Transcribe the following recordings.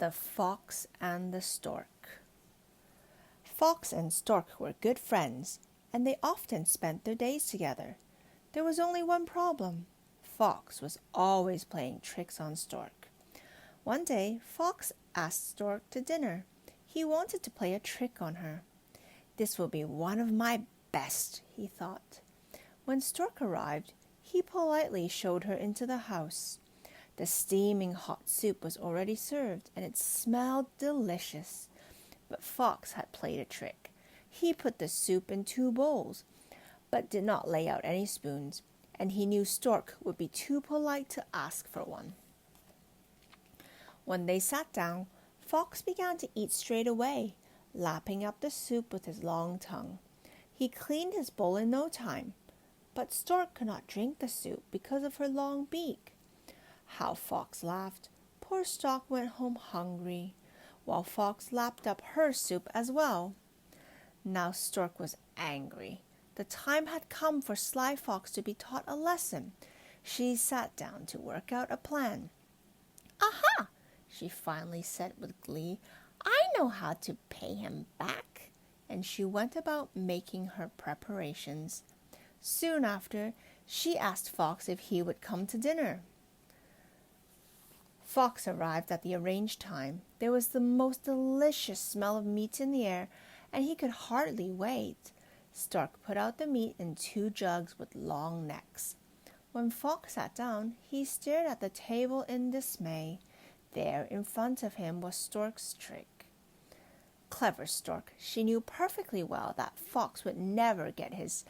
The Fox and the Stork. Fox and Stork were good friends, and they often spent their days together. There was only one problem. Fox was always playing tricks on Stork. One day, Fox asked Stork to dinner. He wanted to play a trick on her. This will be one of my best, he thought. When Stork arrived, he politely showed her into the house. The steaming hot soup was already served, and it smelled delicious. But Fox had played a trick. He put the soup in 2 bowls, but did not lay out any spoons, and he knew Stork would be too polite to ask for one. When they sat down, Fox began to eat straight away, lapping up the soup with his long tongue. He cleaned his bowl in no time, but Stork could not drink the soup because of her long beak. How Fox laughed! Poor Stork went home hungry, while Fox lapped up her soup as well. Now Stork was angry. The time had come for Sly Fox to be taught a lesson. She sat down to work out a plan. "Aha!" she finally said with glee. "I know how to pay him back." And she went about making her preparations. Soon after, she asked Fox if he would come to dinner. Fox arrived at the arranged time. There was the most delicious smell of meat in the air, and he could hardly wait. Stork put out the meat in 2 jugs with long necks. When Fox sat down, he stared at the table in dismay. There in front of him was Stork's trick. Clever Stork, she knew perfectly well that Fox would never get his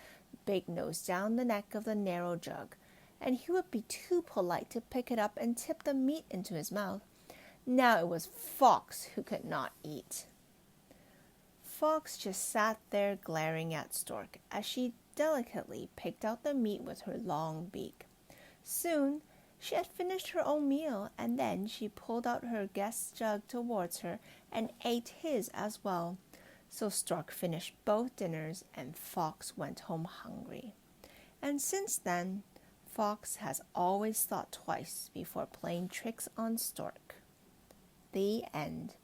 big nose down the neck of the narrow jug, and he would be too polite to pick it up and tip the meat into his mouth. Now it was Fox who could not eat. Fox just sat there glaring at Stork as she delicately picked out the meat with her long beak. Soon she had finished her own meal, and then she pulled out her guest's jug towards her and ate his as well. So Stork finished both dinners, and Fox went home hungry. And since then, Fox has always thought twice before playing tricks on Stork. The end.